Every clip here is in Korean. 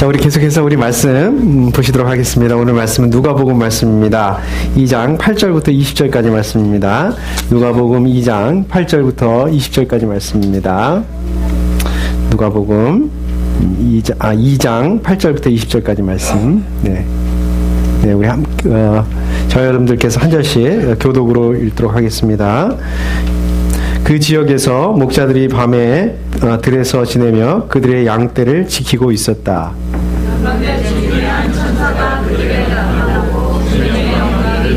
자, 우리 계속해서 우리 말씀 보시도록 하겠습니다. 오늘 말씀은 누가복음 말씀입니다. 2장 8절부터 20절까지 말씀입니다. 누가복음 2장 8절부터 20절까지 말씀입니다. 누가복음 2장 8절부터 20절까지 말씀. 네, 우리 저 여러분들께서 한 절씩 교독으로 읽도록 하겠습니다. 그 지역에서 목자들이 밤에 들에서 지내며 그들의 양떼를 지키고 있었다. 그런데 주님의 한 천사가 그들에게 나타나고 주님의 영광을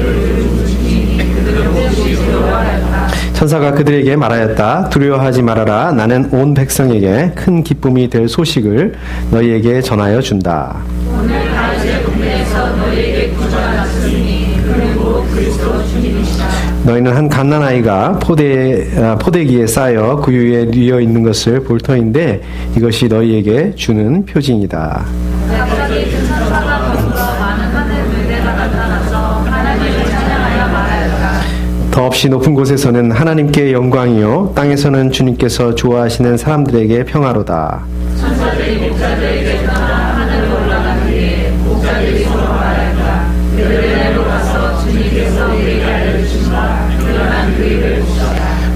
비추니 그들을 보시 두려워하였다. 천사가 그들에게 말하였다. 두려워하지 말아라. 나는 온 백성에게 큰 기쁨이 될 소식을 너희에게 전하여 준다. 오늘 다윗의 군대에서 너희에게 구주가 났으니 그는 곧 그리스도 주님이시다. 너희는 한 갓난아이가 포대기에 쌓여 구유에 뉘어 있는 것을 볼 터인데 이것이 너희에게 주는 표징이다. 갑자기 그 천사가 거슬러 많은 하늘 무대가 나타나서 하나님을 찬양하여 말하였다. 더없이 높은 곳에서는 하나님께 영광이요 땅에서는 주님께서 좋아하시는 사람들에게 평화로다. 천사들이 목자들에게 떠나 하늘로 올라간 뒤에 목자들이 서로 말하였다. 베들레헴으로 가서 주님께서 우리에게 알려주신 바 일어난 그 일을 보시라.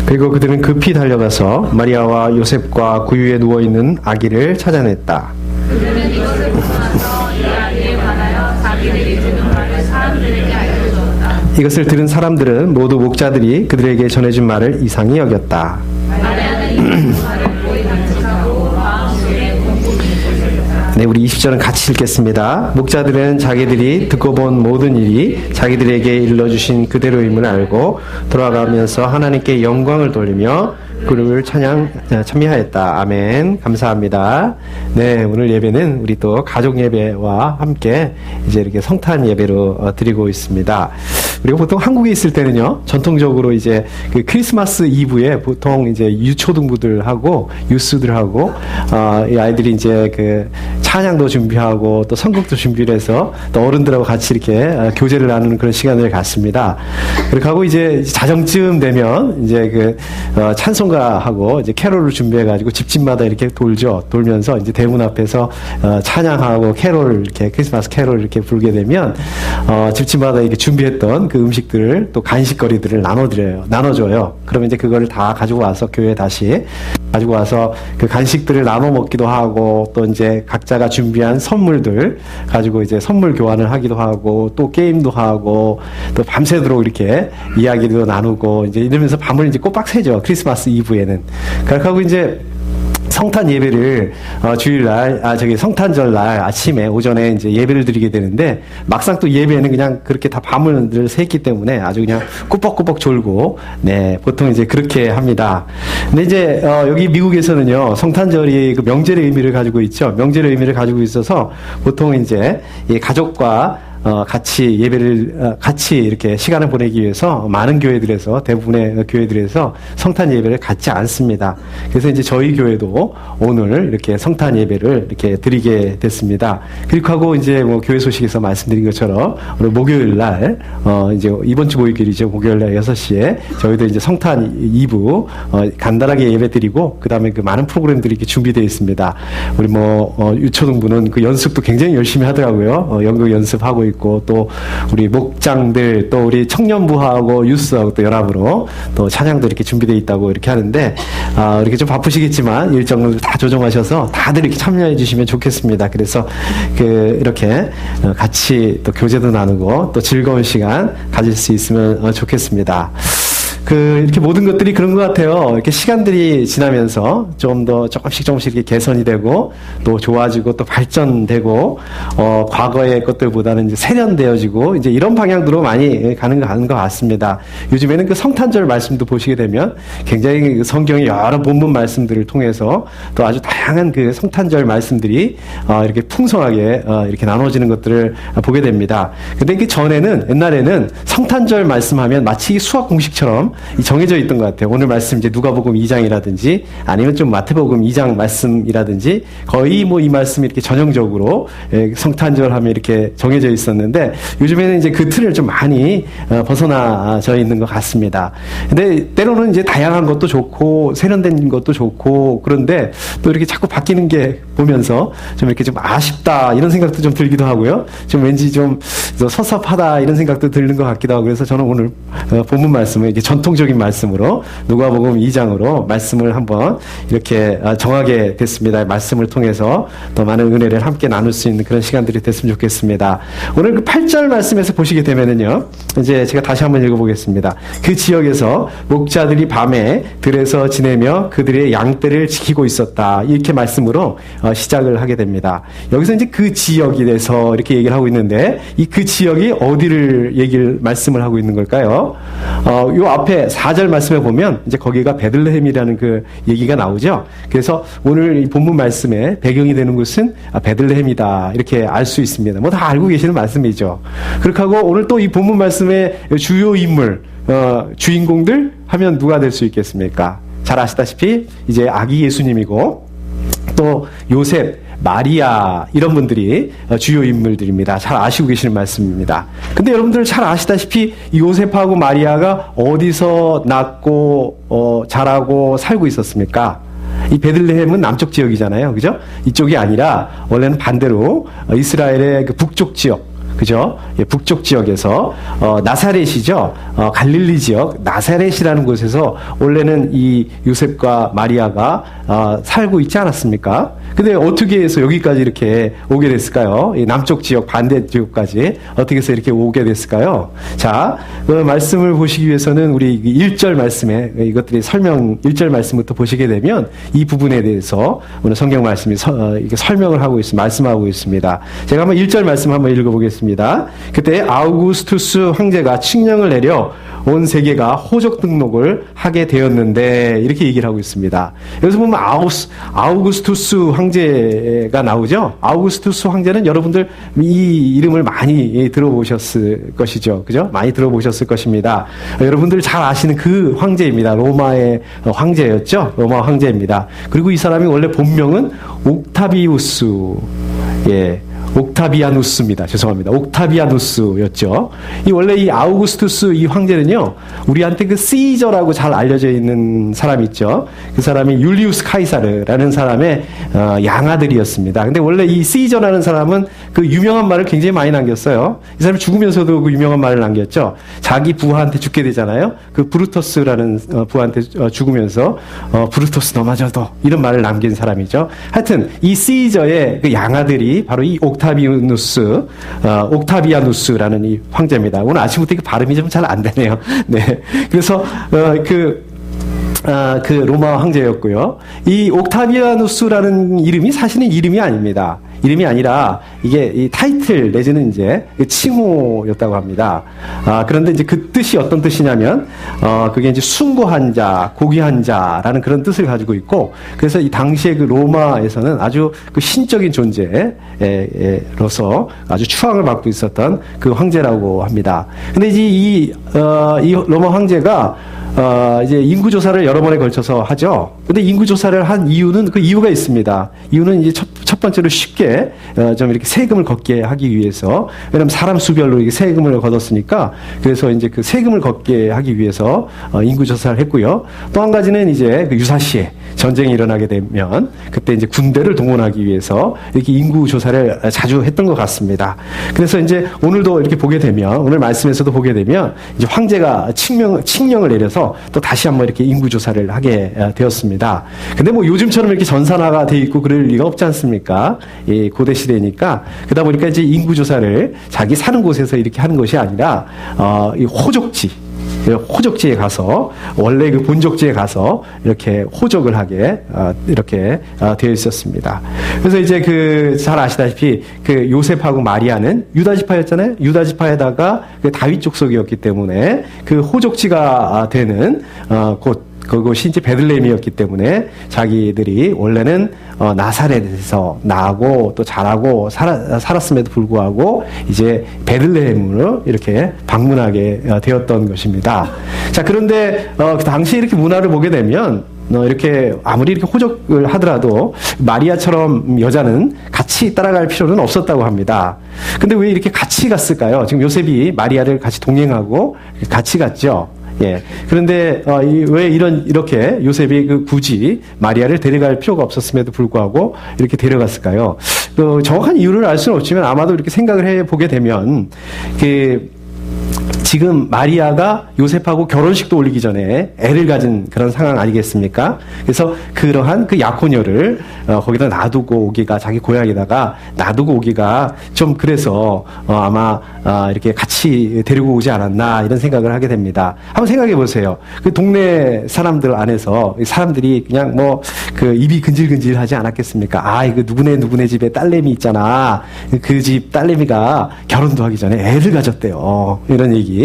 그리고 그들은 급히 달려가서 마리아와 요셉과 구유에 누워있는 아기를 찾아냈다. 그들은 이것을 보고 나서 이 아기에 관하여 자기들이 들은 말을 사람들에게 알려주었다. 이것을 들은 사람들은 모두 목자들이 그들에게 전해준 말을 이상히 여겼다. 마리아는 이 말을 보이 간직하고 마음속에 공고히 있었다. 네, 우리 20절은 같이 읽겠습니다. 목자들은 자기들이 듣고 본 모든 일이 자기들에게 일러주신 그대로임을 알고 돌아가면서 하나님께 영광을 돌리며 그를 참여하였다. 아멘. 감사합니다. 네, 오늘 예배는 우리 또 가족 예배와 함께 이제 이렇게 성탄 예배로 드리고 있습니다. 우리가 보통 한국에 있을 때는요, 전통적으로 이제 그 크리스마스 이브에 보통 이제 유초등부들하고 유스들하고 이 아이들이 이제 그 찬양도 준비하고 또 선곡도 준비를 해서 또 어른들하고 같이 이렇게 교제를 나누는 그런 시간을 갖습니다. 그렇게 하고 이제 자정쯤 되면 이제 그 찬송가하고 이제 캐롤을 준비해가지고 집집마다 이렇게 돌면서 이제 대문 앞에서 찬양하고 캐롤 이렇게 크리스마스 캐롤 이렇게 부르게 되면 집집마다 이렇게 준비했던 그 음식들을 또 간식거리들을 나눠줘요. 그러면 이제 그거를 다 가지고 와서 교회에 다시 가지고 와서 그 간식들을 나눠 먹기도 하고 또 이제 각자가 준비한 선물들 가지고 이제 선물 교환을 하기도 하고 또 게임도 하고 또 밤새도록 이렇게 이야기도 나누고 이제 이러면서 밤을 이제 꼬박 새죠. 크리스마스 이브에는. 그렇게 하고 이제 성탄 예배를 주일날 성탄절 날 아침에 오전에 이제 예배를 드리게 되는데 막상 또 예배는 그냥 그렇게 다 밤을 늘 새기 때문에 아주 그냥 꾸벅꾸벅 졸고 네 보통 이제 그렇게 합니다. 근데 이제 여기 미국에서는요 성탄절이 그 명절의 의미를 가지고 있죠. 명절의 의미를 가지고 있어서 보통 이제 이 가족과 같이 예배를 같이 이렇게 시간을 보내기 위해서 많은 교회들에서 대부분의 교회들에서 성탄 예배를 갖지 않습니다. 그래서 이제 저희 교회도 오늘 이렇게 성탄 예배를 이렇게 드리게 됐습니다. 그리고 하고 이제 뭐 교회 소식에서 말씀드린 것처럼 오늘 목요일 날 이제 이번 주 목요일이죠. 목요일 날 6시에 저희도 이제 성탄 2부 간단하게 예배 드리고 그다음에 그 많은 프로그램들이 이렇게 준비되어 있습니다. 우리 유초등부는 그 연습도 굉장히 열심히 하더라고요. 연극 연습하고 있고 또 우리 목장들 또 우리 청년부하고 유스하고 또 연합으로 또 찬양도 이렇게 준비되어 있다고 이렇게 하는데 이렇게 좀 바쁘시겠지만 일정을 다 조정하셔서 다들 이렇게 참여해 주시면 좋겠습니다. 그래서 이렇게 같이 또 교제도 나누고 또 즐거운 시간 가질 수 있으면 좋겠습니다. 이렇게 모든 것들이 그런 것 같아요. 이렇게 시간들이 지나면서 좀 더 조금씩 이렇게 개선이 되고 또 좋아지고 또 발전되고 과거의 것들보다는 이제 세련되어지고 이제 이런 방향으로 많이 가는 것 같습니다. 요즘에는 그 성탄절 말씀도 보시게 되면 굉장히 성경의 여러 본문 말씀들을 통해서 또 아주 다양한 그 성탄절 말씀들이 이렇게 풍성하게 이렇게 나눠지는 것들을 보게 됩니다. 근데 그 전에는 옛날에는 성탄절 말씀하면 마치 수학 공식처럼 정해져 있던 것 같아요. 오늘 말씀 이제 누가복음 2장이라든지 아니면 좀 마태복음 2장 말씀이라든지 거의 뭐 이 말씀이 이렇게 전형적으로 성탄절 하면 이렇게 정해져 있었는데 요즘에는 이제 그 틀을 좀 많이 벗어나져 있는 것 같습니다. 근데 때로는 이제 다양한 것도 좋고 세련된 것도 좋고 그런데 또 이렇게 자꾸 바뀌는 게 보면서 좀 이렇게 좀 아쉽다 이런 생각도 좀 들기도 하고요. 좀 왠지 좀 섭섭하다 이런 생각도 드는 것 같기도 하고 그래서 저는 오늘 본문 말씀을 이게 전통적인 말씀으로 누가복음 2장으로 말씀을 한번 이렇게 정하게 됐습니다. 말씀을 통해서 더 많은 은혜를 함께 나눌 수 있는 그런 시간들이 됐으면 좋겠습니다. 오늘 그 8절 말씀에서 보시게 되면은요. 이제 제가 다시 한번 읽어보겠습니다. 그 지역에서 목자들이 밤에 들에서 지내며 그들의 양떼를 지키고 있었다. 이렇게 말씀으로 시작을 하게 됩니다. 여기서 이제 그 지역에 대해서 이렇게 얘기를 하고 있는데 이 그 지역이 어디를 말씀을 하고 있는 걸까요? 요 앞에 4절 말씀에 보면 이제 거기가 베들레헴이라는 그 얘기가 나오죠. 그래서 오늘 이 본문 말씀에 배경이 되는 곳은 베들레헴이다. 이렇게 알 수 있습니다. 뭐 다 알고 계시는 말씀이죠. 그렇게 하고 오늘 또 이 본문 말씀의 주요 인물, 주인공들 하면 누가 될 수 있겠습니까? 잘 아시다시피 이제 아기 예수님이고 또 요셉, 마리아 이런 분들이 주요 인물들입니다. 잘 아시고 계시는 말씀입니다. 근데 여러분들 잘 아시다시피 요셉하고 마리아가 어디서 낳고 자라고 살고 있었습니까? 이 베들레헴은 남쪽 지역이잖아요. 그죠? 이쪽이 아니라 원래는 반대로 이스라엘의 그 북쪽 지역 그죠? 예, 북쪽 지역에서 나사렛이죠. 갈릴리 지역 나사렛이라는 곳에서 원래는 이 요셉과 마리아가 살고 있지 않았습니까? 근데 어떻게 해서 여기까지 이렇게 오게 됐을까요? 이 남쪽 지역 반대 지역까지 어떻게 해서 이렇게 오게 됐을까요? 자, 그 말씀을 보시기 위해서는 우리 1절 말씀에 이것들이 1절 말씀부터 보시게 되면 이 부분에 대해서 오늘 성경 말씀이 이렇게 설명을 하고 있습니다. 말씀하고 있습니다. 제가 한번 1절 말씀 한번 읽어보겠습니다. 그때 아우구스투스 황제가 칙령을 내려 온 세계가 호적 등록을 하게 되었는데 이렇게 얘기를 하고 있습니다. 여기서 보면 아우구스투스 황제가 나오죠. 아우구스투스 황제는 여러분들 이 이름을 많이 들어보셨을 것이죠. 그죠? 많이 들어보셨을 것입니다. 여러분들 잘 아시는 그 황제입니다. 로마의 황제였죠. 로마 황제입니다. 그리고 이 사람이 원래 본명은 옥타비우스. 예. 옥타비아누스입니다. 죄송합니다. 옥타비아누스였죠. 원래 이 아우구스투스 이 황제는요, 우리한테 그 시저라고 잘 알려져 있는 사람 있죠. 그 사람이 율리우스 카이사르라는 사람의 양아들이었습니다. 근데 원래 이 시저라는 사람은 그 유명한 말을 굉장히 많이 남겼어요. 이 사람이 죽으면서도 그 유명한 말을 남겼죠. 자기 부하한테 죽게 되잖아요. 그 브루터스라는 부하한테 죽으면서 브루터스 너마저도 이런 말을 남긴 사람이죠. 하여튼 이 시저의 그 양아들이 바로 이 옥타비아누스라는 이 황제입니다. 오늘 아침부터 이게 발음이 좀 잘 안 되네요. 네. 그래서, 그 로마 황제였고요. 이 옥타비아누스라는 이름이 사실은 이름이 아닙니다. 이름이 아니라 이게 이 타이틀 내지는 이제 칭호였다고 합니다. 그런데 이제 그 뜻이 어떤 뜻이냐면, 그게 이제 숭고한 자, 고귀한 자라는 그런 뜻을 가지고 있고, 그래서 이 당시에 그 로마에서는 아주 그 신적인 존재로서 아주 추앙을 받고 있었던 그 황제라고 합니다. 근데 이제 이 로마 황제가 이제 인구조사를 여러 번에 걸쳐서 하죠. 근데 인구조사를 한 이유는 그 이유가 있습니다. 이유는 이제 첫 번째로 쉽게 좀 이렇게 세금을 걷게 하기 위해서, 왜냐면 사람 수별로 이렇게 세금을 걷었으니까, 그래서 이제 그 세금을 걷게 하기 위해서 인구조사를 했고요. 또 한 가지는 이제 그 유사시에 전쟁이 일어나게 되면 그때 이제 군대를 동원하기 위해서 이렇게 인구조사를 자주 했던 것 같습니다. 그래서 이제 오늘도 이렇게 보게 되면, 오늘 말씀에서도 보게 되면 이제 황제가 칙령을 내려서 또 다시 한번 이렇게 인구조사를 하게 되었습니다. 근데 뭐 요즘처럼 이렇게 전산화가 돼 있고 그럴 리가 없지 않습니까? 예, 고대 시대니까. 그러다 보니까 이제 인구조사를 자기 사는 곳에서 이렇게 하는 것이 아니라, 이 호적지에 가서, 원래 그 본적지에 가서 이렇게 호적을 하게 이렇게 되어 있었습니다. 그래서 이제 잘 아시다시피 그 요셉하고 마리아는 유다 지파였잖아요. 유다 지파에다가 그 다윗 족속이었기 때문에 그 호적지가 되는 곳, 그것이 이제 베들레헴이었기 때문에 자기들이 원래는 나사렛에서 나고 또 자라고 살았음에도 불구하고 이제 베들레헴으로 이렇게 방문하게 되었던 것입니다. 자, 그런데 그 당시에 이렇게 문화를 보게 되면 이렇게 아무리 이렇게 호적을 하더라도 마리아처럼 여자는 같이 따라갈 필요는 없었다고 합니다. 근데 왜 이렇게 같이 갔을까요? 지금 요셉이 마리아를 같이 동행하고 같이 갔죠. 예. 그런데 왜 이렇게 요셉이 굳이 마리아를 데려갈 필요가 없었음에도 불구하고 이렇게 데려갔을까요? 정확한 이유를 알 수는 없지만 아마도 이렇게 생각을 해 보게 되면 지금 마리아가 요셉하고 결혼식도 올리기 전에 애를 가진 그런 상황 아니겠습니까? 그래서 그러한 그 약혼녀를 거기다 놔두고 오기가, 자기 고향에다가 놔두고 오기가 좀 그래서 아마 이렇게 같이 데리고 오지 않았나 이런 생각을 하게 됩니다. 한번 생각해 보세요. 그 동네 사람들 안에서 사람들이 그냥 그 입이 근질근질하지 않았겠습니까? 아, 이거 누구네 집에 딸내미 있잖아. 그 집 딸내미가 결혼도 하기 전에 애를 가졌대요. 이런 얘기.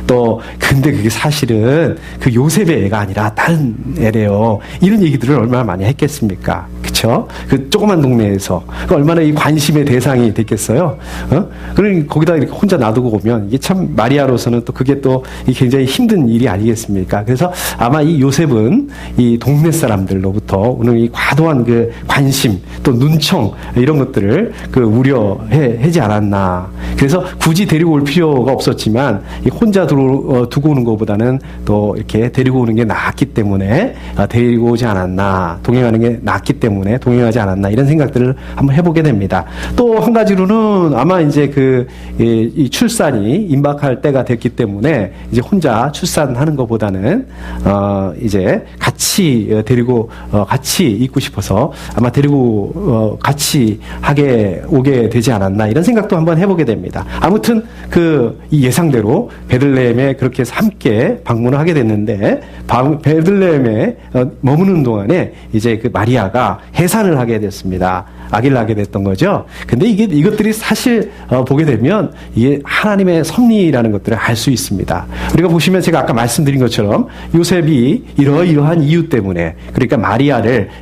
또 근데 그게 사실은 그 요셉의 애가 아니라 다른 애래요. 이런 얘기들을 얼마나 많이 했겠습니까? 그쵸? 그 조그만 동네에서 얼마나 이 관심의 대상이 됐겠어요? 그러니 거기다 이렇게 혼자 놔두고 오면 이게 참 마리아로서는 또 그게 또 굉장히 힘든 일이 아니겠습니까? 그래서 아마 이 요셉은 이 동네 사람들로부터 오늘 이 과도한 그 관심 또 눈청 이런 것들을 우려하지 않았나. 그래서 굳이 데리고 올 필요가 없었지만 혼자 두고 오는 것보다는 또 이렇게 데리고 오는 게 낫기 때문에 데리고 오지 않았나, 동행하는 게 낫기 때문에 동행하지 않았나 이런 생각들을 한번 해보게 됩니다. 또 한 가지로는 아마 이제 이 출산이 임박할 때가 됐기 때문에 이제 혼자 출산하는 것보다는 이제 같이 데리고 같이 있고 싶어서 아마 데리고 같이 오게 되지 않았나 이런 생각도 한번 해보게 됩니다. 아무튼 이 예상대로 베들레헴에 그렇게 해서 함께 방문을 하게 됐는데 베들레헴에 머무는 동안에 이제 그 마리아가 해산을 하게 됐습니다. 아기를 낳게 됐던 거죠. 근데 이것들이 사실 보게 되면 이게 하나님의 섭리라는 것들을 알 수 있습니다. 우리가 보시면 제가 아까 말씀드린 것처럼 요셉이 이러한 이유 때문에 그러니까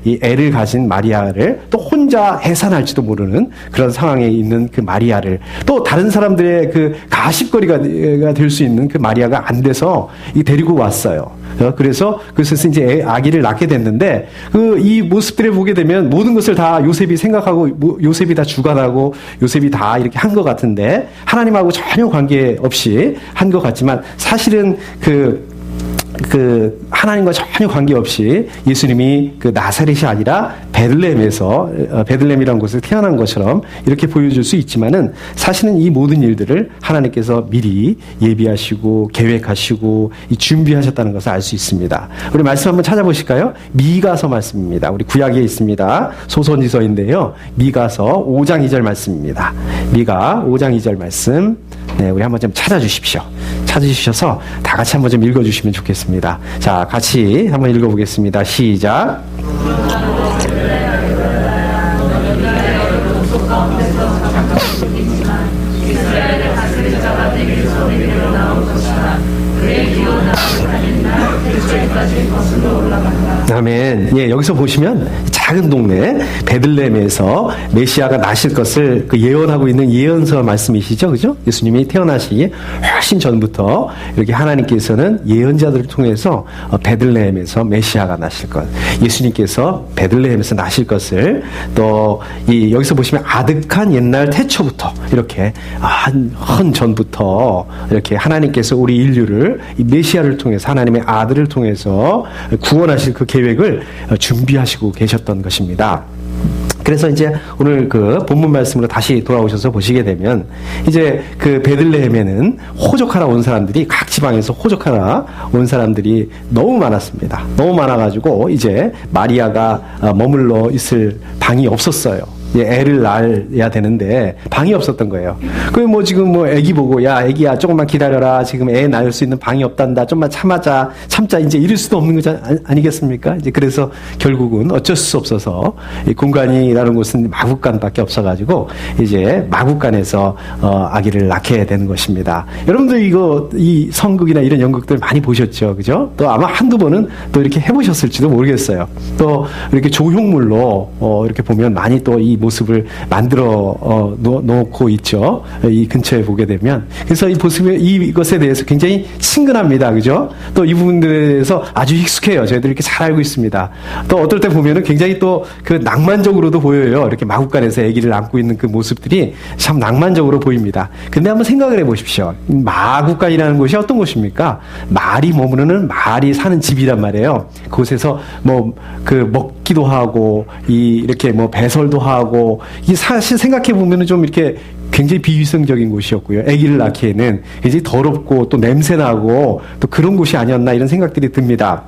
이 애를 가진 마리아를 또 혼자 해산할지도 모르는 그런 상황에 있는 그 마리아를 또 다른 사람들의 그 가십거리가 될 수 있는 그 마리아가 안 돼서 데리고 왔어요. 그래서 이제 아기를 낳게 됐는데 이 모습들을 보게 되면 모든 것을 다 요셉이 생각하고 요셉이 다 주관하고 요셉이 다 이렇게 한 것 같은데 하나님하고 전혀 관계없이 한 것 같지만 사실은 하나님과 전혀 관계없이 예수님이 나사렛이 아니라 베들레헴이라는 곳에 태어난 것처럼 이렇게 보여줄 수 있지만은 사실은 이 모든 일들을 하나님께서 미리 예비하시고 계획하시고 준비하셨다는 것을 알 수 있습니다. 우리 말씀 한번 찾아보실까요? 미가서 말씀입니다. 우리 구약에 있습니다. 소선지서인데요. 미가서 5장 2절 말씀입니다. 미가 5장 2절 말씀. 네, 우리 한번 좀 찾아주십시오. 찾으셔서 다 같이 한번 좀 읽어주시면 좋겠습니다. 자, 같이 한번 읽어보겠습니다. 시작. 아멘. 예, 여기서 보시면 작은 동네 베들레헴에서 메시아가 나실 것을 예언하고 있는 예언서 말씀이시죠, 그죠? 예수님이 태어나시기 훨씬 전부터 이렇게 하나님께서는 예언자들을 통해서 베들레헴에서 메시아가 나실 것, 예수님께서 베들레헴에서 나실 것을 또 여기서 보시면 아득한 옛날 태초부터 이렇게 헌 전부터 이렇게 하나님께서 우리 인류를 이 메시아를 통해서 하나님의 아들을 통해서 구원하실 그 계획을 준비하시고 계셨던 것입니다. 그래서 이제 오늘 본문 말씀으로 다시 돌아오셔서 보시게 되면 이제 베들레헴에는 호적하러 온 사람들이 각 지방에서 호적하러 온 사람들이 너무 많았습니다. 너무 많아가지고 이제 마리아가 머물러 있을 방이 없었어요. 이제 애를 낳아야 되는데 방이 없었던 거예요. 그래 뭐 지금 뭐 애기 보고 야 애기야 조금만 기다려라 지금 애 낳을 수 있는 방이 없단다 좀만 참자 이제 이럴 수도 없는 거지 아니겠습니까? 이제 그래서 결국은 어쩔 수 없어서 이 공간이라는 곳은 마국간밖에 없어가지고 이제 마국간에서 아기를 낳게 되는 것입니다. 여러분들 이 성극이나 이런 연극들 많이 보셨죠, 그죠? 또 아마 한두 번은 또 이렇게 해보셨을지도 모르겠어요. 또 이렇게 조형물로 이렇게 보면 많이 또 이 모습을 만들어 놓고 있죠. 이 근처에 보게 되면. 그래서 이것에 대해서 굉장히 친근합니다. 그죠? 또 이 부분들에 대해서 아주 익숙해요. 저희들 이렇게 잘 알고 있습니다. 또 어떨 때 보면은 굉장히 또 그 낭만적으로도 보여요. 이렇게 마국간에서 아기를 안고 있는 그 모습들이 참 낭만적으로 보입니다. 근데 한번 생각을 해 보십시오. 마국간이라는 곳이 어떤 곳입니까? 말이 머무르는 말이 사는 집이란 말이에요. 그곳에서 뭐 그 먹기도 하고 이렇게 뭐 배설도 하고 이 사실 생각해 보면은 좀 이렇게 굉장히 비위생적인 곳이었고요. 아기를 낳기에는 굉장히 더럽고 또 냄새나고 또 그런 곳이 아니었나 이런 생각들이 듭니다.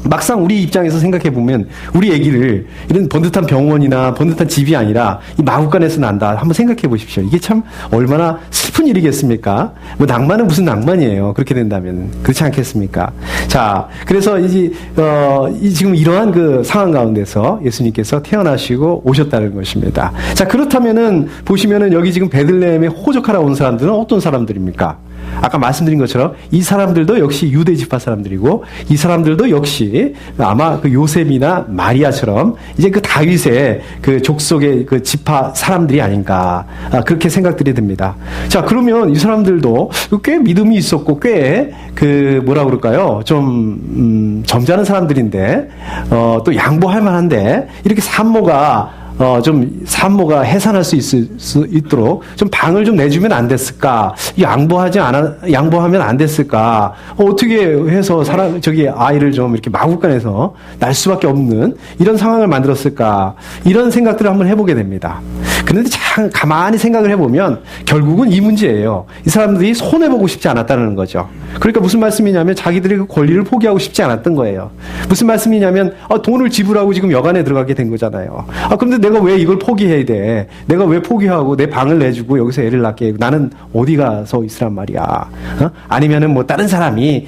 막상 우리 입장에서 생각해 보면 우리 아기를 이런 번듯한 병원이나 번듯한 집이 아니라 이 마국간에서 난다. 한번 생각해 보십시오. 이게 참 얼마나 슬픈 일이겠습니까? 뭐 낭만은 무슨 낭만이에요. 그렇게 된다면 그렇지 않겠습니까? 자, 그래서 이제 지금 이러한 그 상황 가운데서 예수님께서 태어나시고 오셨다는 것입니다. 자, 그렇다면은 보시면은 여기 지금 베들레헴에 호적하러 온 사람들은 어떤 사람들입니까? 아까 말씀드린 것처럼 이 사람들도 역시 유대 지파 사람들이고 이 사람들도 역시 아마 그 요셉이나 마리아처럼 이제 그 다윗의 그 족속의 그 지파 사람들이 아닌가 그렇게 생각들이 듭니다. 자, 그러면 이 사람들도 꽤 믿음이 있었고 꽤 그 뭐라 그럴까요? 좀 점잖은 사람들인데 또 양보할 만한데 이렇게 산모가 해산할 수 있도록 좀 방을 좀 내주면 안 됐을까? 양보하면 안 됐을까? 어떻게 해서 아이를 좀 이렇게 마국간에서 날 수밖에 없는 이런 상황을 만들었을까? 이런 생각들을 한번 해보게 됩니다. 그런데 참 가만히 생각을 해보면 결국은 이 문제예요. 이 사람들이 손해보고 싶지 않았다는 거죠. 그러니까 무슨 말씀이냐면 자기들의 그 권리를 포기하고 싶지 않았던 거예요. 무슨 말씀이냐면 돈을 지불하고 지금 여관에 들어가게 된 거잖아요. 그런데 내가 왜 이걸 포기해야 돼? 내가 왜 포기하고 내 방을 내주고 여기서 애를 낳게 나는 어디 가서 있으란 말이야? 아니면은 뭐 다른 사람이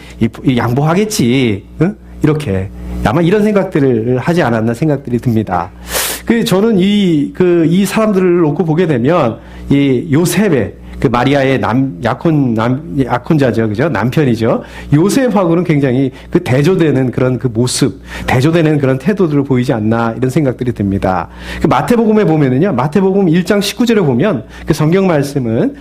양보하겠지? 이렇게 아마 이런 생각들을 하지 않았나 생각들이 듭니다. 저는 이 사람들을 놓고 보게 되면 이 요셉의 그 마리아의 약혼자죠, 그죠? 남편이죠. 요셉하고는 굉장히 그 대조되는 그런 그 모습, 대조되는 그런 태도들을 보이지 않나 이런 생각들이 듭니다. 그 마태복음에 보면은요, 마태복음 1장 19절에 보면 그 성경 말씀은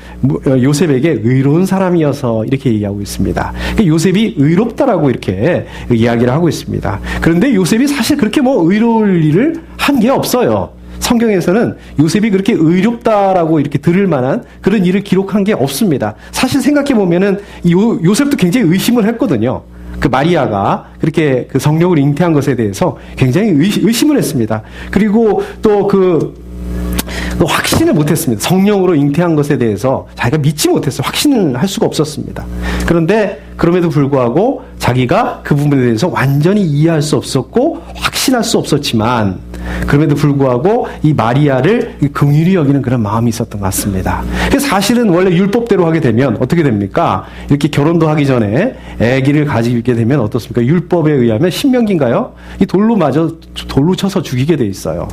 요셉에게 의로운 사람이어서 이렇게 얘기하고 있습니다. 요셉이 의롭다라고 이렇게 이야기를 하고 있습니다. 그런데 요셉이 사실 그렇게 뭐 의로울 일을 한 게 없어요. 성경에서는 요셉이 그렇게 의롭다라고 이렇게 들을 만한 그런 일을 기록한 게 없습니다. 사실 생각해 보면은 요셉도 굉장히 의심을 했거든요. 그 마리아가 그렇게 그 성령을 잉태한 것에 대해서 굉장히 의심을 했습니다. 그리고 또 확신을 못했습니다. 성령으로 잉태한 것에 대해서 자기가 믿지 못했어요. 확신을 할 수가 없었습니다. 그런데 그럼에도 불구하고 자기가 그 부분에 대해서 완전히 이해할 수 없었고 확신할 수 없었지만 그럼에도 불구하고 이 마리아를 긍휼히 여기는 그런 마음이 있었던 것 같습니다. 그래서 사실은 원래 율법대로 하게 되면 어떻게 됩니까? 이렇게 결혼도 하기 전에 아기를 가지게 되면 어떻습니까? 율법에 의하면 신명기인가요? 이 돌로 쳐서 죽이게 돼 있어요.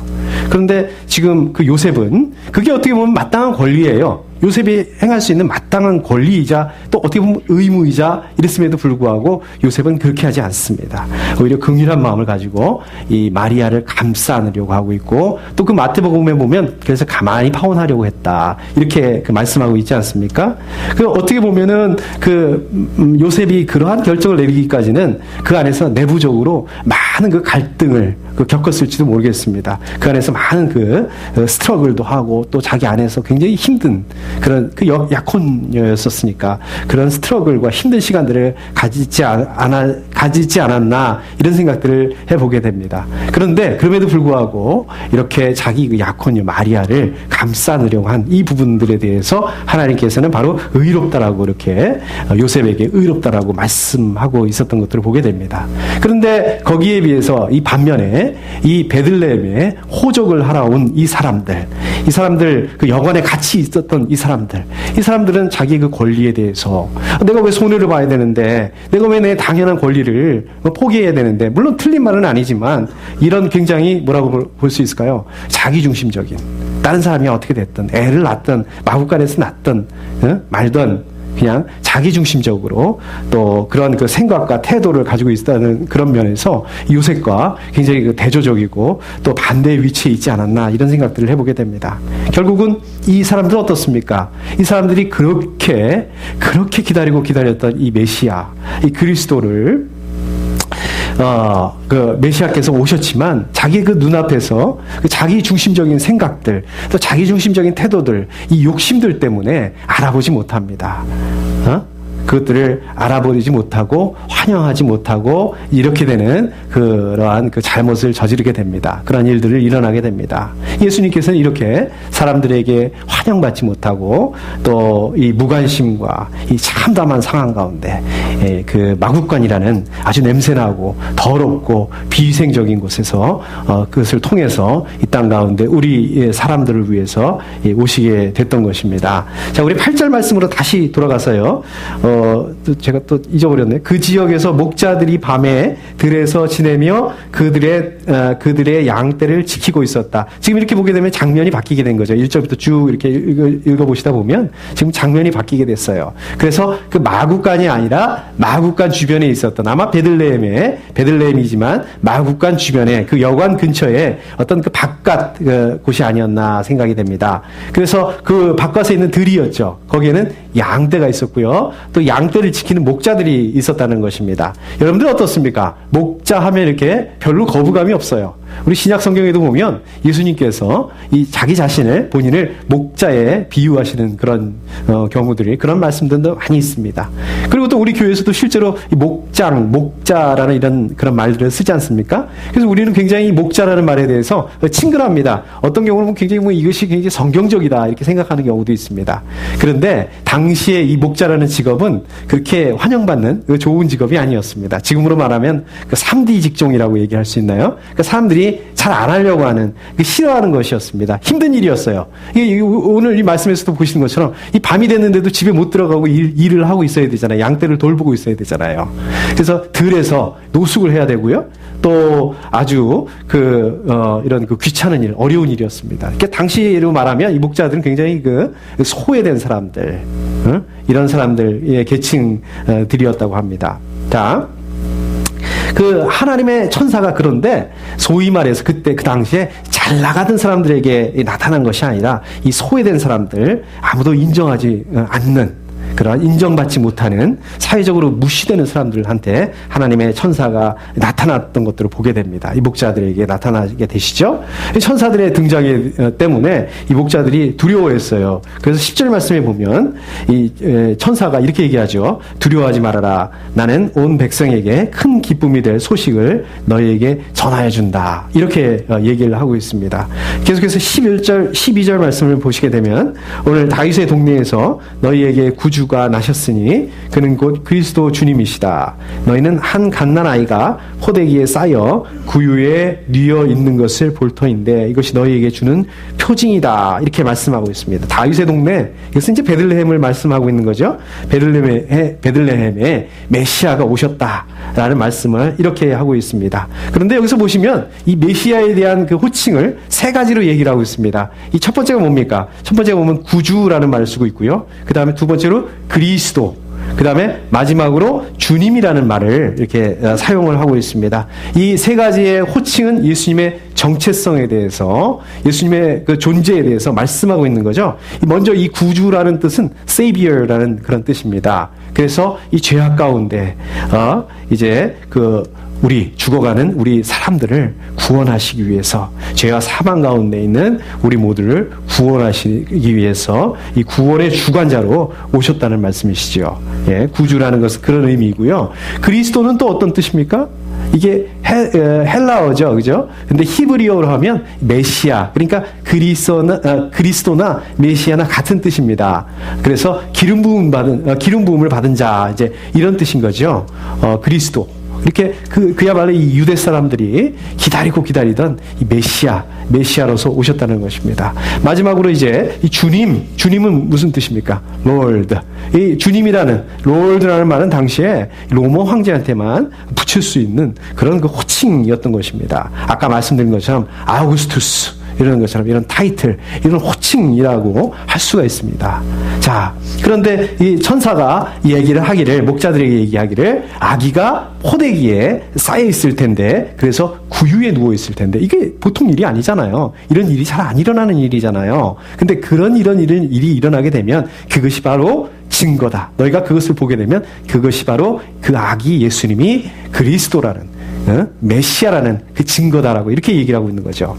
그런데 지금 그 요셉은 그게 어떻게 보면 마땅한 권리예요. 요셉이 행할 수 있는 마땅한 권리이자 또 어떻게 보면 의무이자 이랬음에도 불구하고 요셉은 그렇게 하지 않습니다. 오히려 긍휼한 마음을 가지고 이 마리아를 감싸 안으려고 하고 있고 또 그 마태복음에 보면 그래서 가만히 파혼하려고 했다 이렇게 말씀하고 있지 않습니까? 어떻게 보면은 요셉이 그러한 결정을 내리기까지는 그 안에서 내부적으로 많은 그 갈등을 겪었을지도 모르겠습니다. 그 안에서 많은 스트러글도 하고 또 자기 안에서 굉장히 힘든 그런 약혼녀였었으니까 그런 스트러글과 힘든 시간들을 가지지 않았나 이런 생각들을 해보게 됩니다. 그런데 그럼에도 불구하고 이렇게 자기 그 약혼녀 마리아를 감싸 안으려고 한 이 부분들에 대해서 하나님께서는 바로 의롭다라고 이렇게 요셉에게 의롭다라고 말씀하고 있었던 것들을 보게 됩니다. 그런데 거기에 비해서 이 반면에 이 베들레헴에 호적을 하러 온 이 사람들 그 여관에 같이 있었던 이 사람들은 자기 그 권리에 대해서 내가 왜 손해를 봐야 되는데, 내가 왜 내 당연한 권리를 포기해야 되는데, 물론 틀린 말은 아니지만 이런 굉장히 뭐라고 볼 수 있을까요? 자기중심적인, 다른 사람이 어떻게 됐든 애를 낳든 마구간에서 낳든 말든 그냥 자기중심적으로 또 그런 그 생각과 태도를 가지고 있다는 그런 면에서 요셉과 굉장히 그 대조적이고 또 반대의 위치에 있지 않았나, 이런 생각들을 해보게 됩니다. 결국은 이 사람들은 어떻습니까? 이 사람들이 그렇게 기다렸던 이 메시아, 이 그리스도를 그 메시아께서 오셨지만 자기 그 눈앞에서 그 자기 중심적인 생각들, 또 자기 중심적인 태도들, 이 욕심들 때문에 알아보지 못합니다. 그것들을 알아보지 못하고 환영하지 못하고 이렇게 되는 그러한 그 잘못을 저지르게 됩니다. 그런 일들을 일어나게 됩니다. 예수님께서는 이렇게 사람들에게 환영받지 못하고 또 이 무관심과 이 참담한 상황 가운데 그 마국간이라는 아주 냄새나고 더럽고 비위생적인 곳에서 그것을 통해서 이 땅 가운데 우리 사람들을 위해서 오시게 됐던 것입니다. 자, 우리 8절 말씀으로 다시 돌아가서요. 제가 또 잊어버렸네. 그 지역에서 목자들이 밤에 들에서 지내며 그들의 양떼를 지키고 있었다. 지금 이렇게 보게 되면 장면이 바뀌게 된 거죠. 1절부터 쭉 이렇게 읽어보시다 보면 지금 장면이 바뀌게 됐어요. 그래서 그 마국간이 아니라 마국간 주변에 있었던, 아마 베들레헴이지만 마국간 주변에 그 여관 근처에 어떤 그 바깥 곳이 아니었나 생각이 됩니다. 그래서 그 바깥에 있는 들이었죠. 거기에는 양떼가 있었고요. 또 양떼를 지키는 목자들이 있었다는 것입니다. 여러분들 어떻습니까? 목자 하면 이렇게 별로 거부감이 없어요. 우리 신약 성경에도 보면 예수님께서 이 자기 자신을, 본인을 목자에 비유하시는 그런 경우들이, 그런 말씀들도 많이 있습니다. 그리고 또 우리 교회에서도 실제로 이 목자라는 이런 그런 말들을 쓰지 않습니까? 그래서 우리는 굉장히 목자라는 말에 대해서 친근합니다. 어떤 경우는 굉장히 이것이 굉장히 성경적이다 이렇게 생각하는 경우도 있습니다. 그런데 당시에 이 목자라는 직업은 그렇게 환영받는 좋은 직업이 아니었습니다. 지금으로 말하면 그 3D 직종이라고 얘기할 수 있나요? 그러니까 사람들이 잘 안 하려고 하는, 싫어하는 것이었습니다. 힘든 일이었어요. 오늘 이 말씀에서도 보시는 것처럼 이 밤이 됐는데도 집에 못 들어가고 일을 하고 있어야 되잖아요. 양떼를 돌보고 있어야 되잖아요. 그래서 들에서 노숙을 해야 되고요. 또 아주 이런 귀찮은 일, 어려운 일이었습니다. 그러니까 당시로 말하면 이 목자들은 굉장히 소외된 사람들, 이런 사람들의 계층들이었다고 합니다. 자, 하나님의 천사가 그런데 소위 말해서 그때 그 당시에 잘 나가던 사람들에게 나타난 것이 아니라 이 소외된 사람들, 아무도 인정하지 않는, 그런 인정받지 못하는, 사회적으로 무시되는 사람들한테 하나님의 천사가 나타났던 것들을 보게 됩니다. 이 목자들에게 나타나게 되시죠. 이 천사들의 등장 때문에 이 목자들이 두려워했어요. 그래서 10절 말씀에 보면 이 천사가 이렇게 얘기하죠. 두려워하지 말아라. 나는 온 백성에게 큰 기쁨이 될 소식을 너희에게 전하여 준다. 이렇게 얘기를 하고 있습니다. 계속해서 11절, 12절 말씀을 보시게 되면 오늘 다윗의 동네에서 너희에게 구주가 나셨으니 그는 곧 그리스도 주님이시다. 너희는 한 갓난아이가 포대기에 쌓여 구유에 뉘어 있는 것을 볼 터인데 이것이 너희에게 주는 표징이다. 이렇게 말씀하고 있습니다. 다윗의 동네, 이것은 이제 베들레헴을 말씀하고 있는 거죠. 베들레헴에 메시아가 오셨다라는 말씀을 이렇게 하고 있습니다. 그런데 여기서 보시면 이 메시아에 대한 그 호칭을 세 가지로 얘기를 하고 있습니다. 이 첫 번째가 뭡니까? 첫 번째가 보면 구주라는 말을 쓰고 있고요. 그 다음에 두 번째로 그리스도, 그 다음에 마지막으로 주님이라는 말을 이렇게 사용을 하고 있습니다. 이 세 가지의 호칭은 예수님의 정체성에 대해서, 예수님의 그 존재에 대해서 말씀하고 있는 거죠. 먼저 이 구주라는 뜻은 Savior라는 그런 뜻입니다. 그래서 이 죄악 가운데 이제 우리 죽어가는 우리 사람들을 구원하시기 위해서, 죄와 사망 가운데 있는 우리 모두를 구원하시기 위해서 이 구원의 주관자로 오셨다는 말씀이시죠. 예, 구주라는 것은 그런 의미이고요. 그리스도는 또 어떤 뜻입니까? 이게 헬라어죠, 그죠? 근데 히브리어로 하면 메시아, 그러니까 그리스도나 메시아나 같은 뜻입니다. 그래서 기름 부음을 받은 자, 이제 이런 뜻인 거죠. 그리스도. 이렇게 그야말로 이 유대 사람들이 기다리던 이 메시아로서 오셨다는 것입니다. 마지막으로 이제 이 주님은 무슨 뜻입니까? 롤드. 이 주님이라는 롤드라는 말은 당시에 로마 황제한테만 붙일 수 있는 그런 그 호칭이었던 것입니다. 아까 말씀드린 것처럼 아우구스투스 이런 것처럼 이런 타이틀, 이런 호칭이라고 할 수가 있습니다. 자, 그런데 이 천사가 얘기를 하기를, 목자들에게 얘기하기를, 아기가 포대기에 쌓여 있을 텐데, 그래서 구유에 누워 있을 텐데, 이게 보통 일이 아니잖아요. 이런 일이 잘 안 일어나는 일이잖아요. 근데 이런 일이 일어나게 되면 그것이 바로 증거다. 너희가 그것을 보게 되면 그것이 바로 그 아기 예수님이 그리스도라는, 메시아라는 그 증거다라고 이렇게 얘기를 하고 있는 거죠.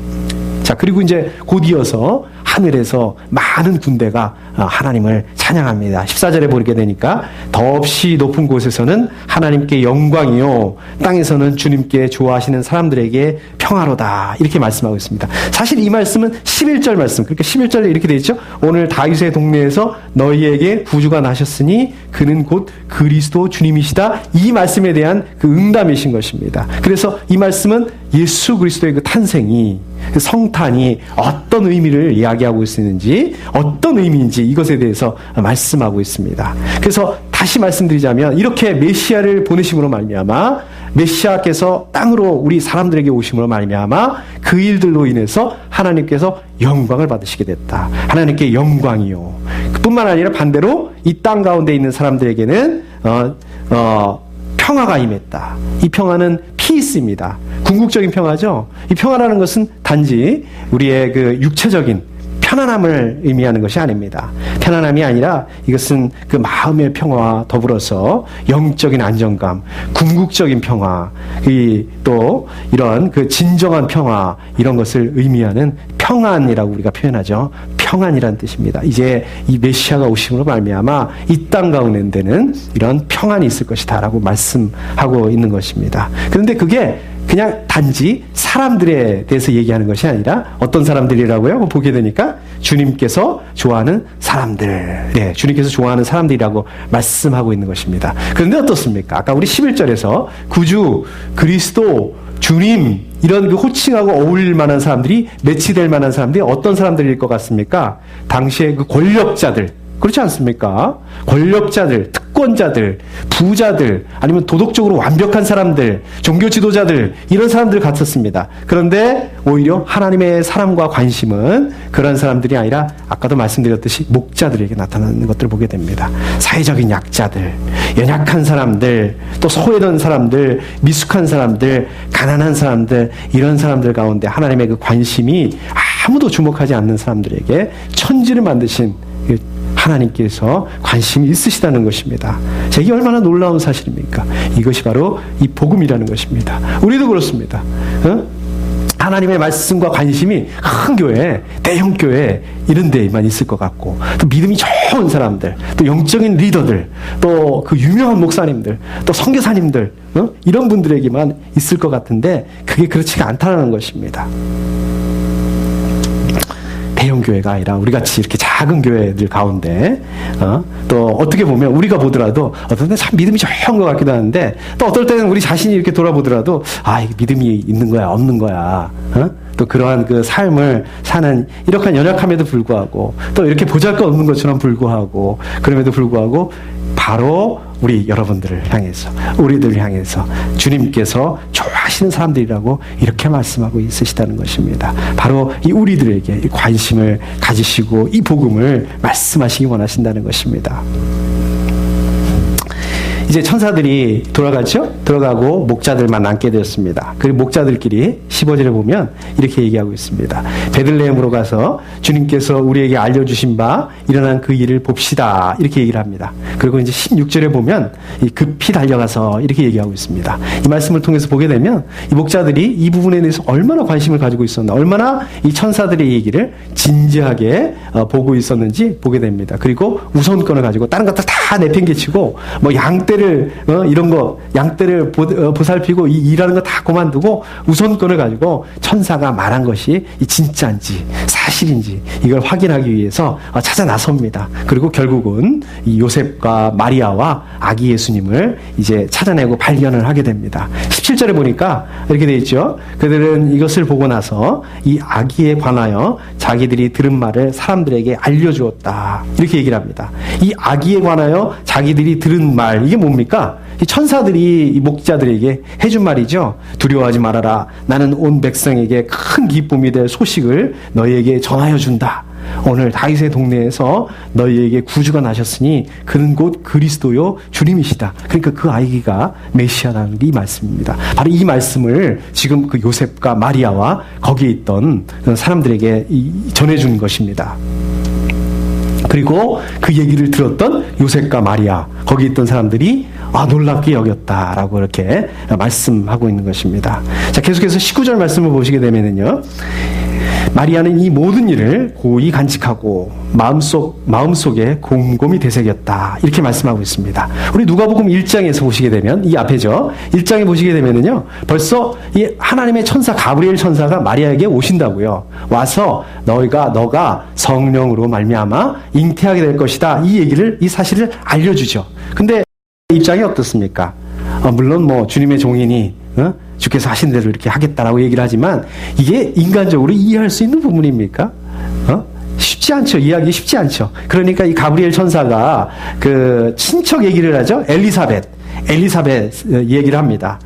자, 그리고 이제 곧 이어서 하늘에서 많은 군대가 하나님을 찬양합니다. 14절에 보게 되니까 더없이 높은 곳에서는 하나님께 영광이요, 땅에서는 주님께 좋아하시는 사람들에게 평화로다, 이렇게 말씀하고 있습니다. 사실 이 말씀은 11절 말씀, 그러니까 11절에 이렇게 되어 있죠. 오늘 다윗의 동네에서 너희에게 구주가 나셨으니 그는 곧 그리스도 주님이시다, 이 말씀에 대한 그 응답이신 것입니다. 그래서 이 말씀은 예수 그리스도의 그 탄생이, 그 성탄이 어떤 의미를 이야기하고 있는지, 어떤 의미인지 이것에 대해서 말씀하고 있습니다. 그래서 다시 말씀드리자면, 이렇게 메시아를 보내심으로 말미암아, 메시아께서 땅으로 우리 사람들에게 오심으로 말미암아 그 일들로 인해서 하나님께서 영광을 받으시게 됐다. 하나님께 영광이요. 그뿐만 아니라 반대로 이 땅 가운데 있는 사람들에게는 평화가 임했다. 이 평화는 피스입니다. 궁극적인 평화죠. 이 평화라는 것은 단지 우리의 그 육체적인 편안함을 의미하는 것이 아닙니다. 편안함이 아니라 이것은 그 마음의 평화와 더불어서 영적인 안정감, 궁극적인 평화, 또 이런 그 진정한 평화, 이런 것을 의미하는 평안이라고 우리가 표현하죠. 평안이란 뜻입니다. 이제 이 메시아가 오심으로 말미암아 이 땅 가운데는 이런 평안이 있을 것이다라고 말씀하고 있는 것입니다. 그런데 그게 그냥 단지 사람들에 대해서 얘기하는 것이 아니라 어떤 사람들이라고요? 보게 되니까 주님께서 좋아하는 사람들, 네, 주님께서 좋아하는 사람들이라고 말씀하고 있는 것입니다. 그런데 어떻습니까? 아까 우리 11절에서 구주, 그리스도, 주님, 이런 그 호칭하고 어울릴 만한 사람들이, 매치될 만한 사람들이 어떤 사람들일 것 같습니까? 당시의 그 권력자들, 그렇지 않습니까? 권력자들, 특권자들, 부자들, 아니면 도덕적으로 완벽한 사람들, 종교 지도자들, 이런 사람들 같았습니다. 그런데 오히려 하나님의 사랑과 관심은 그런 사람들이 아니라 아까도 말씀드렸듯이 목자들에게 나타나는 것들을 보게 됩니다. 사회적인 약자들, 연약한 사람들, 또 소외된 사람들, 미숙한 사람들, 가난한 사람들, 이런 사람들 가운데 하나님의 그 관심이 아무도 주목하지 않는 사람들에게 천지를 만드신 하나님께서 관심이 있으시다는 것입니다. 이게 얼마나 놀라운 사실입니까? 이것이 바로 이 복음이라는 것입니다. 우리도 그렇습니다. 하나님의 말씀과 관심이 큰 교회, 대형 교회 이런 데만 있을 것 같고, 또 믿음이 좋은 사람들, 또 영적인 리더들, 또 그 유명한 목사님들, 또 선교사님들, 이런 분들에게만 있을 것 같은데 그게 그렇지가 않다는 것입니다. 대형 교회가 아니라 우리같이 이렇게 작은 교회들 가운데 또 어떻게 보면 우리가 보더라도 어떤 때는 참 믿음이 좋은 것 같기도 하는데, 또 어떨 때는 우리 자신이 이렇게 돌아보더라도 이게 믿음이 있는 거야 없는 거야, 또 그러한 그 삶을 사는 이렇게 연약함에도 불구하고, 또 이렇게 보잘것없는 것처럼 불구하고, 그럼에도 불구하고 바로 우리 여러분들을 향해서, 우리들을 향해서 주님께서 좋아하시는 사람들이라고 이렇게 말씀하고 있으시다는 것입니다. 바로 이 우리들에게 이 관심을 가지시고 이 복음을 말씀하시기 원하신다는 것입니다. 이제 천사들이 들어가고 목자들만 남게 되었습니다. 그 목자들끼리 15절에 보면 이렇게 얘기하고 있습니다. 베들레헴으로 가서 주님께서 우리에게 알려주신 바 일어난 그 일을 봅시다, 이렇게 얘기를 합니다. 그리고 이제 16절에 보면 급히 달려가서 이렇게 얘기하고 있습니다. 이 말씀을 통해서 보게 되면 이 목자들이 이 부분에 대해서 얼마나 관심을 가지고 있었나, 얼마나 이 천사들의 얘기를 진지하게 보고 있었는지 보게 됩니다. 그리고 우선권을 가지고 다른 것들 다 내팽개치고 뭐 양떼 양떼를 이런 거 양떼를 보살피고 일하는 거 다 그만두고 우선권을 가지고 천사가 말한 것이 진짜인지 사실인지 이걸 확인하기 위해서 찾아 나섭니다. 그리고 결국은 이 요셉과 마리아와 아기 예수님을 이제 찾아내고 발견을 하게 됩니다. 17절에 보니까 이렇게 돼 있죠. 그들은 이것을 보고 나서 이 아기에 관하여 자기들이 들은 말을 사람들에게 알려주었다. 이렇게 얘기를 합니다. 이 아기에 관하여 자기들이 들은 말, 이게 뭡니까? 이 천사들이 이 목자들에게 해준 말이죠. 두려워하지 말아라. 나는 온 백성에게 큰 기쁨이 될 소식을 너희에게 전하여 준다. 오늘 다윗의 동네에서 너희에게 구주가 나셨으니 그는 곧 그리스도요 주님이시다. 그러니까 그 아기가 메시아라는 이 말씀입니다. 바로 이 말씀을 지금 그 요셉과 마리아와 거기에 있던 사람들에게 전해준 것입니다. 그리고 그 얘기를 들었던 요셉과 마리아, 거기 있던 사람들이 놀랍게 여겼다라고 이렇게 말씀하고 있는 것입니다. 자, 계속해서 19절 말씀을 보시게 되면은요. 마리아는 이 모든 일을 고이 간직하고 마음속에 곰곰이 되새겼다. 이렇게 말씀하고 있습니다. 우리 누가복음 1장에서 보시게 되면 이 앞에죠. 1장에 보시게 되면은요. 벌써 이 하나님의 천사 가브리엘 천사가 마리아에게 오신다고요. 와서 너가 성령으로 말미암아 잉태하게 될 것이다. 이 사실을 알려주죠. 근데 입장이 어떻습니까? 물론 주님의 종이니 주께서 하신 대로 이렇게 하겠다라고 얘기를 하지만 이게 인간적으로 이해할 수 있는 부분입니까? 쉽지 않죠. 이해하기 쉽지 않죠. 그러니까 이 가브리엘 천사가 그 친척 얘기를 하죠. 엘리사벳 얘기를 합니다.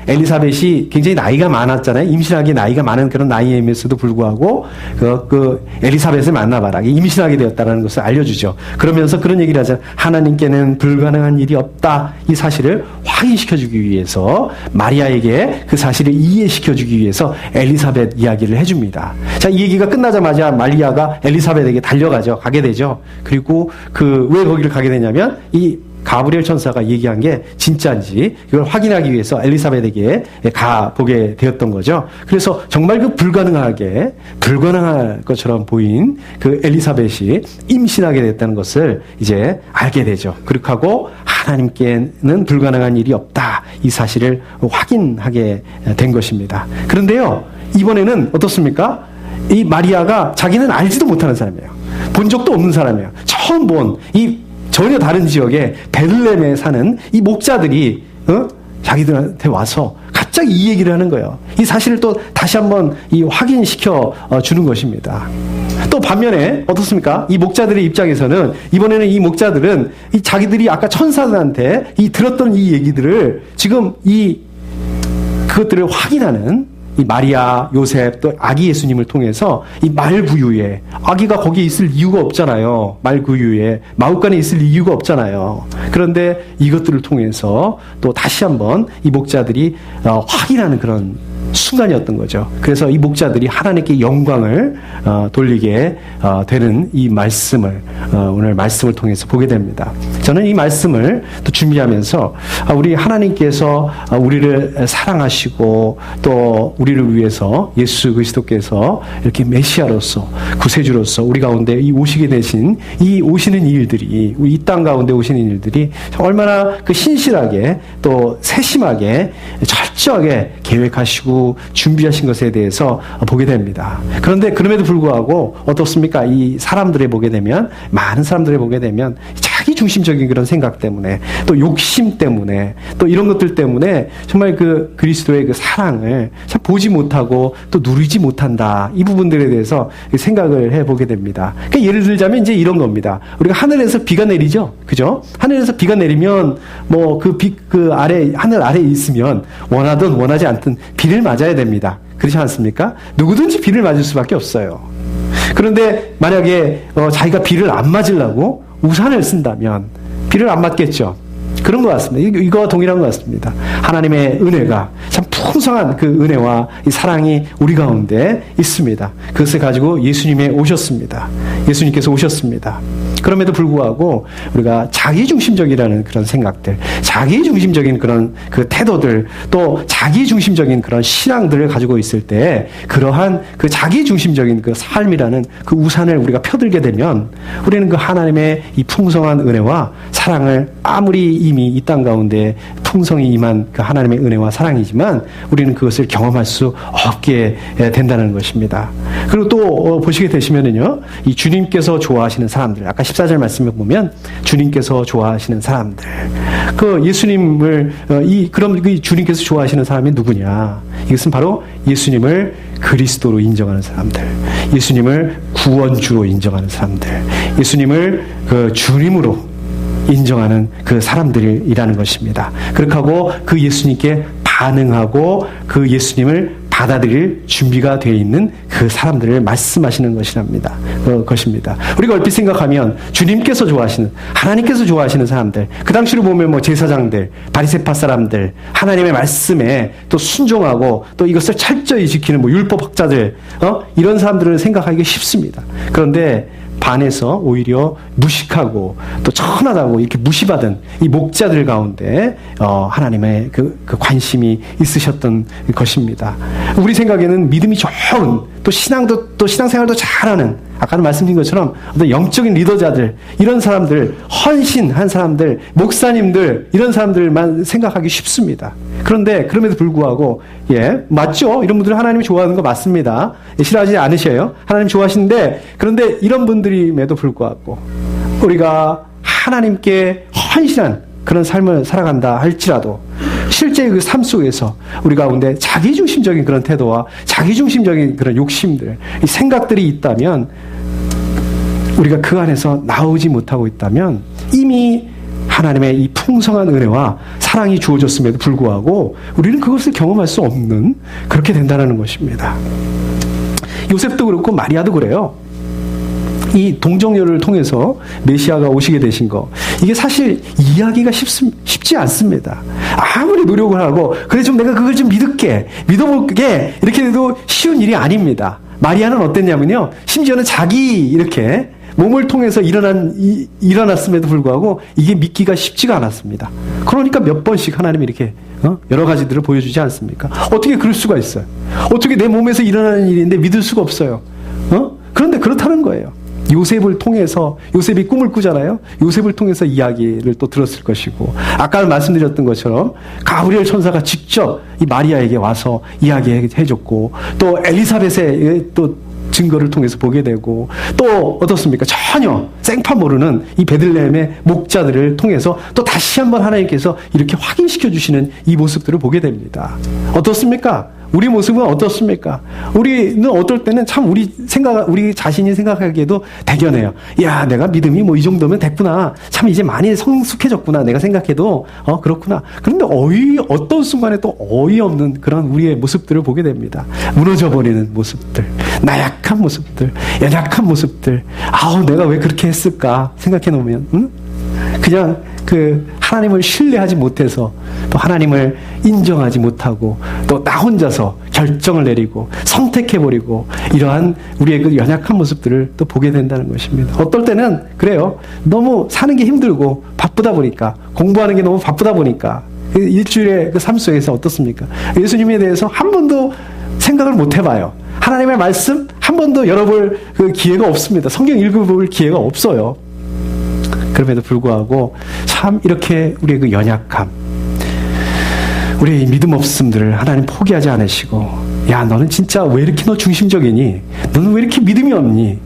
엘리사벳이 굉장히 나이가 많았잖아요. 임신하기 나이가 많은 그런 나이임에서도 불구하고 그 엘리사벳을 만나봐라. 임신하게 되었다는 것을 알려주죠. 그러면서 그런 얘기를 하잖아요. 하나님께는 불가능한 일이 없다. 이 사실을 확인시켜주기 위해서 마리아에게 그 사실을 이해시켜주기 위해서 엘리사벳 이야기를 해줍니다. 자, 이 얘기가 끝나자마자 마리아가 엘리사벳에게 가게 되죠. 그리고 왜 거기를 가게 되냐면 이 가브리엘 천사가 얘기한 게 진짜인지 이걸 확인하기 위해서 엘리사벳에게 가보게 되었던 거죠. 그래서 정말 불가능할 것처럼 보인 그 엘리사벳이 임신하게 됐다는 것을 이제 알게 되죠. 그렇게 하고 하나님께는 불가능한 일이 없다. 이 사실을 확인하게 된 것입니다. 그런데요, 이번에는 어떻습니까? 이 마리아가 자기는 알지도 못하는 사람이에요. 본 적도 없는 사람이에요. 처음 본 전혀 다른 지역에 베들레헴에 사는 이 목자들이 자기들한테 와서 갑자기 이 얘기를 하는 거예요. 이 사실을 또 다시 한번 확인시켜 주는 것입니다. 또 반면에 어떻습니까? 이 목자들의 입장에서는 이번에는 이 목자들은 자기들이 아까 천사들한테 들었던 이 얘기들을 지금 그것들을 확인하는 이 마리아, 요셉, 또 아기 예수님을 통해서 이 말구유에, 아기가 거기에 있을 이유가 없잖아요. 말구유에, 마구간에 있을 이유가 없잖아요. 그런데 이것들을 통해서 또 다시 한번 이 목자들이 확인하는 그런 순간이었던 거죠. 그래서 이 목자들이 하나님께 영광을 돌리게 되는 이 말씀을 오늘 말씀을 통해서 보게 됩니다. 저는 이 말씀을 또 준비하면서 우리 하나님께서 우리를 사랑하시고 또 우리를 위해서 예수 그리스도께서 이렇게 메시아로서 구세주로서 우리 가운데 오시게 되신 오시는 일들이 이 땅 가운데 오시는 일들이 얼마나 신실하게 또 세심하게 철저하게 계획하시고 준비하신 것에 대해서 보게 됩니다. 그런데 그럼에도 불구하고 어떻습니까? 이 사람들에 보게 되면 많은 사람들에 보게 되면 자기 중심적인 그런 생각 때문에 또 욕심 때문에 또 이런 것들 때문에 정말 그리스도의 사랑을 참 보지 못하고 또 누리지 못한다. 이 부분들에 대해서 생각을 해보게 됩니다. 그러니까 예를 들자면 이제 이런 겁니다. 우리가 하늘에서 비가 내리죠, 그죠? 하늘에서 비가 내리면 하늘 아래에 있으면 원하든 원하지 않든 비를 맞아야 됩니다. 그렇지 않습니까? 누구든지 비를 맞을 수밖에 없어요. 그런데 만약에 자기가 비를 안 맞으려고 우산을 쓴다면 비를 안 맞겠죠. 그런 것 같습니다. 이거와 동일한 것 같습니다. 하나님의 은혜가 참 풍성한 그 은혜와 이 사랑이 우리 가운데 있습니다. 그것을 가지고 예수님께서 오셨습니다. 그럼에도 불구하고 우리가 자기중심적이라는 그런 생각들, 자기중심적인 그런 그 태도들, 또 자기중심적인 그런 신앙들을 가지고 있을 때 그러한 그 자기중심적인 그 삶이라는 그 우산을 우리가 펴들게 되면 우리는 그 하나님의 이 풍성한 은혜와 사랑을 아무리 이미 이 땅 가운데 풍성히 임한 그 하나님의 은혜와 사랑이지만 우리는 그것을 경험할 수 없게 된다는 것입니다. 그리고 또 보시게 되시면은요, 이 주님께서 좋아하시는 사람들, 아까 14절 말씀에 보면 주님께서 좋아하시는 사람들, 그 예수님을 그럼 그 주님께서 좋아하시는 사람이 누구냐? 이것은 바로 예수님을 그리스도로 인정하는 사람들, 예수님을 구원주로 인정하는 사람들, 예수님을 그 주님으로 인정하는 그 사람들이라는 것입니다. 그렇게 하고 그 예수님께 반응하고 그 예수님을 받아들일 준비가 되어 있는 그 사람들을 말씀하시는 것입니다. 우리가 얼핏 생각하면 주님께서 좋아하시는, 하나님께서 좋아하시는 사람들, 그 당시로 보면 뭐 제사장들, 바리새파 사람들, 하나님의 말씀에 또 순종하고 또 이것을 철저히 지키는 뭐 율법학자들, 이런 사람들을 생각하기가 쉽습니다. 그런데 반해서 오히려 무식하고 또 천하다고 이렇게 무시받은 이 목자들 가운데 하나님의 그 관심이 있으셨던 것입니다. 우리 생각에는 믿음이 좋은, 또 신앙생활도 잘하는, 아까는 말씀드린 것처럼 어떤 영적인 리더자들, 이런 사람들, 헌신한 사람들, 목사님들, 이런 사람들만 생각하기 쉽습니다. 그런데 그럼에도 불구하고 맞죠? 이런 분들은 하나님이 좋아하는 거 맞습니다. 싫어하지 않으셔요. 하나님 좋아하시는데, 그런데 이런 분들임에도 불구하고 우리가 하나님께 헌신한 그런 삶을 살아간다 할지라도 실제 그 삶 속에서 우리 가운데 자기중심적인 그런 태도와 자기중심적인 그런 욕심들, 이 생각들이 있다면, 우리가 그 안에서 나오지 못하고 있다면 이미 하나님의 이 풍성한 은혜와 사랑이 주어졌음에도 불구하고 우리는 그것을 경험할 수 없는, 그렇게 된다는 것입니다. 요셉도 그렇고 마리아도 그래요. 이 동정녀를 통해서 메시아가 오시게 되신 거, 이게 사실 이해하기가 쉽지 않습니다. 아무리 노력을 하고 그래 좀 내가 그걸 좀 믿어볼게 이렇게 해도 쉬운 일이 아닙니다. 마리아는 어땠냐면요, 심지어는 자기 이렇게 몸을 통해서 일어났음에도 불구하고 이게 믿기가 쉽지가 않았습니다. 그러니까 몇 번씩 하나님이 이렇게 여러 가지들을 보여주지 않습니까? 어떻게 그럴 수가 있어요? 어떻게 내 몸에서 일어나는 일인데 믿을 수가 없어요? 그런데 그렇다는 거예요. 요셉을 통해서, 요셉이 꿈을 꾸잖아요. 요셉을 통해서 이야기를 또 들었을 것이고, 아까 말씀드렸던 것처럼 가브리엘 천사가 직접 이 마리아에게 와서 이야기해줬고, 또 엘리사벳의 또 증거를 통해서 보게 되고, 또 어떻습니까? 전혀 생판 모르는 이 베들레헴의 목자들을 통해서 또 다시 한번 하나님께서 이렇게 확인시켜 주시는 이 모습들을 보게 됩니다. 어떻습니까? 우리 모습은 어떻습니까? 우리는 어떨 때는 참 우리 자신이 생각하기에도 대견해요. 야, 내가 믿음이 뭐 이 정도면 됐구나. 참 이제 많이 성숙해졌구나. 내가 생각해도 그렇구나. 그런데 어떤 순간에 또 어이없는 그런 우리의 모습들을 보게 됩니다. 무너져버리는 모습들, 나약한 모습들, 연약한 모습들. 내가 왜 그렇게 했을까 생각해 놓으면, 그냥 하나님을 신뢰하지 못해서, 또 하나님을 인정하지 못하고, 또 나 혼자서 결정을 내리고 선택해버리고, 이러한 우리의 그 연약한 모습들을 또 보게 된다는 것입니다. 어떨 때는 그래요. 너무 사는 게 힘들고 바쁘다 보니까, 공부하는 게 너무 바쁘다 보니까, 일주일의 그 삶 속에서 어떻습니까? 예수님에 대해서 한 번도 생각을 못 해봐요. 하나님의 말씀 한 번도 열어볼 그 기회가 없습니다. 성경 읽어볼 기회가 없어요. 그럼에도 불구하고 참 이렇게 우리의 그 연약함, 우리의 믿음 없음들을 하나님 포기하지 않으시고, 야, 너는 진짜 왜 이렇게 너 중심적이니? 너는 왜 이렇게 믿음이 없니?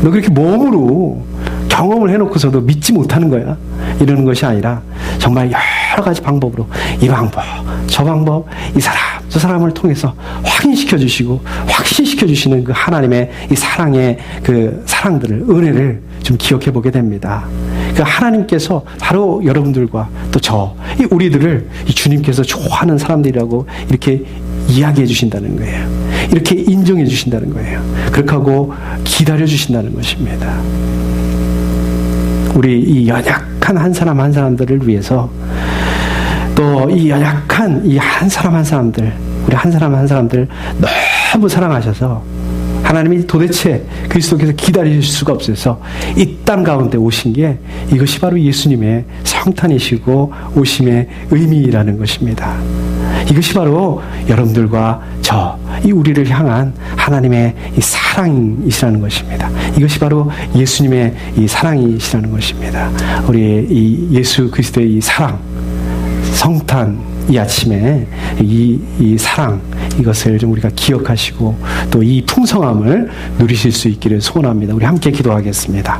너 그렇게 몸으로 경험을 해놓고서도 믿지 못하는 거야? 이러는 것이 아니라 정말 여러 가지 방법으로, 이 방법, 저 방법, 이 사람, 저 사람을 통해서 확인시켜 주시고 확신시켜 주시는 그 하나님의 이 사랑의 그 사랑들을, 은혜를 좀 기억해 보게 됩니다. 그 하나님께서 바로 여러분들과 또 우리들을 이 주님께서 좋아하는 사람들이라고 이렇게 이야기해 주신다는 거예요. 이렇게 인정해 주신다는 거예요. 그렇게 하고 기다려 주신다는 것입니다. 우리 이 연약한 한 사람 한 사람들을 위해서, 또 이 연약한 이 한 사람 한 사람들, 우리 한 사람 한 사람들 너무 사랑하셔서 하나님이 도대체 그리스도께서 기다리실 수가 없어서 이 땅 가운데 오신 게 이것이 바로 예수님의 성탄이시고 오심의 의미라는 것입니다. 이것이 바로 여러분들과 이 우리를 향한 하나님의 이 사랑이시라는 것입니다. 이것이 바로 예수님의 이 사랑이시라는 것입니다. 우리 이 예수 그리스도의 이 사랑, 성탄 이 아침에 이 사랑, 이것을 좀 우리가 기억하시고 또 이 풍성함을 누리실 수 있기를 소원합니다. 우리 함께 기도하겠습니다.